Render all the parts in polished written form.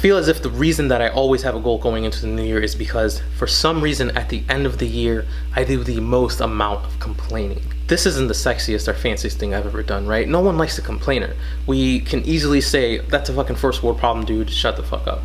feel as if the reason that I always have a goal going into the new year is because for some reason at the end of the year, I do the most amount of complaining. This isn't the sexiest or fanciest thing I've ever done, right? No one likes a complainer. We can easily say, that's a fucking first world problem, dude, shut the fuck up.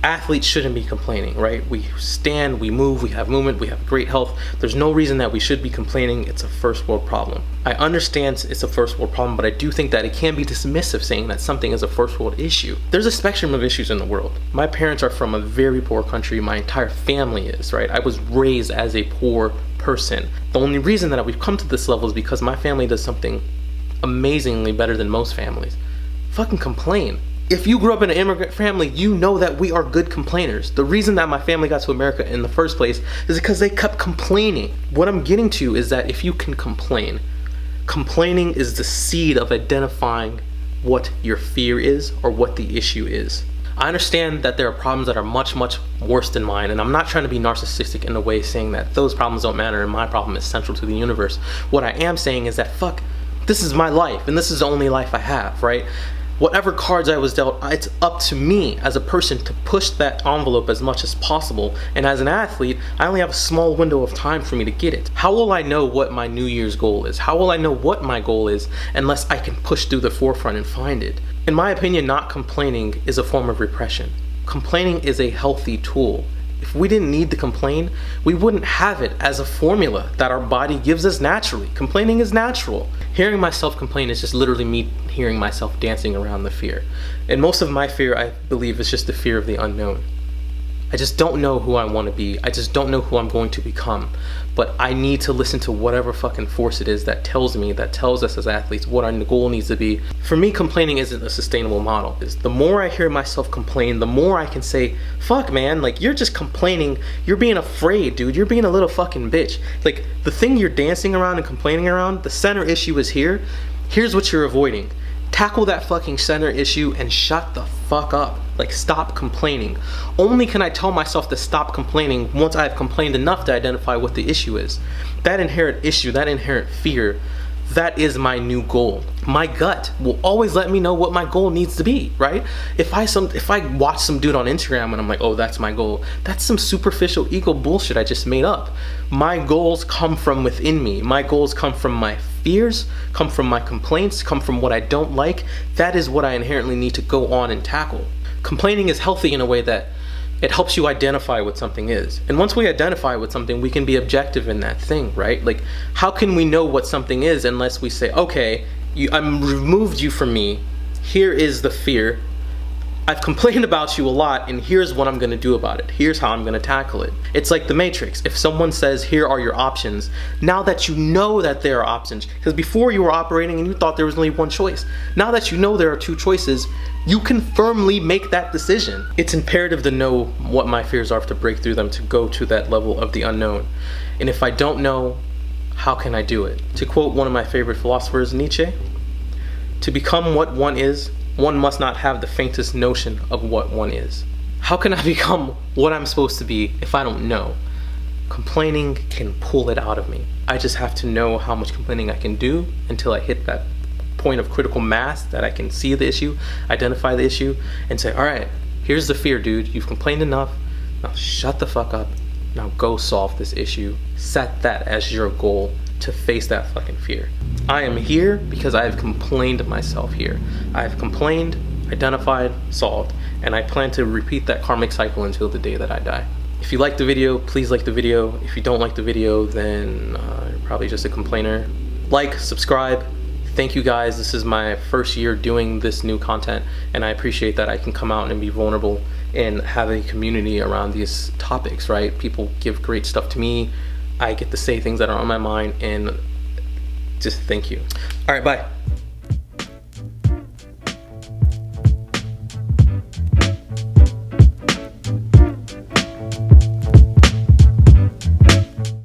Athletes shouldn't be complaining, right? We stand, we move, we have movement, we have great health. There's no reason that we should be complaining. It's a first world problem. I understand it's a first world problem, but I do think that it can be dismissive saying that something is a first world issue. There's a spectrum of issues in the world. My parents are from a very poor country. My entire family is, right? I was raised as a poor person. The only reason that we've come to this level is because my family does something amazingly better than most families. Fucking complain. If you grew up in an immigrant family, you know that we are good complainers. The reason that my family got to America in the first place is because they kept complaining. What I'm getting to is that if you can complain, complaining is the seed of identifying what your fear is or what the issue is. I understand that there are problems that are much, much worse than mine, and I'm not trying to be narcissistic in a way saying that those problems don't matter and my problem is central to the universe. What I am saying is that, fuck, this is my life and this is the only life I have, right? Whatever cards I was dealt, it's up to me as a person to push that envelope as much as possible. And as an athlete, I only have a small window of time for me to get it. How will I know what my New Year's goal is? How will I know what my goal is unless I can push through the forefront and find it? In my opinion, not complaining is a form of repression. Complaining is a healthy tool. If we didn't need to complain, we wouldn't have it as a formula that our body gives us naturally. Complaining is natural. Hearing myself complain is just literally me hearing myself dancing around the fear. And most of my fear, I believe, is just the fear of the unknown. I just don't know who I want to be. I just don't know who I'm going to become. But I need to listen to whatever fucking force it is that tells me, that tells us as athletes what our goal needs to be. For me, complaining isn't a sustainable model. The more I hear myself complain, the more I can say, fuck man, like you're just complaining. You're being afraid, dude. You're being a little fucking bitch. Like the thing you're dancing around and complaining around, the center issue is here. Here's what you're avoiding. Tackle that fucking center issue and shut the fuck up. Like, stop complaining. Only can I tell myself to stop complaining once I've complained enough to identify what the issue is. That inherent issue, that inherent fear, that is my new goal. My gut will always let me know what my goal needs to be, right? If I watch some dude on Instagram and I'm like, oh, that's my goal, that's some superficial ego bullshit I just made up. My goals come from within me. My goals come from my fears, come from my complaints, come from what I don't like. That is what I inherently need to go on and tackle. Complaining is healthy in a way that it helps you identify what something is. And once we identify what something, we can be objective in that thing, right? Like, how can we know what something is unless we say, okay, I've removed you from me. Here is the fear. I've complained about you a lot, and here's what I'm gonna do about it. Here's how I'm gonna tackle it. It's like the Matrix. If someone says, here are your options, now that you know that there are options, because before you were operating and you thought there was only one choice. Now that you know there are two choices, you can firmly make that decision. It's imperative to know what my fears are to break through them, to go to that level of the unknown. And if I don't know, how can I do it? To quote one of my favorite philosophers, Nietzsche, to become what one is, one must not have the faintest notion of what one is. How can I become what I'm supposed to be if I don't know? Complaining can pull it out of me. I just have to know how much complaining I can do until I hit that point of critical mass that I can see the issue, identify the issue, and say, all right, here's the fear, dude. You've complained enough. Now shut the fuck up. Now go solve this issue. Set that as your goal to face that fucking fear. I am here because I have complained myself here. I have complained, identified, solved, and I plan to repeat that karmic cycle until the day that I die. If you like the video, please like the video. If you don't like the video, then you're probably just a complainer. Like, subscribe. Thank you guys. This is my first year doing this new content, and I appreciate that I can come out and be vulnerable and have a community around these topics, right? People give great stuff to me. I get to say things that are on my mind, and just thank you. All right, bye.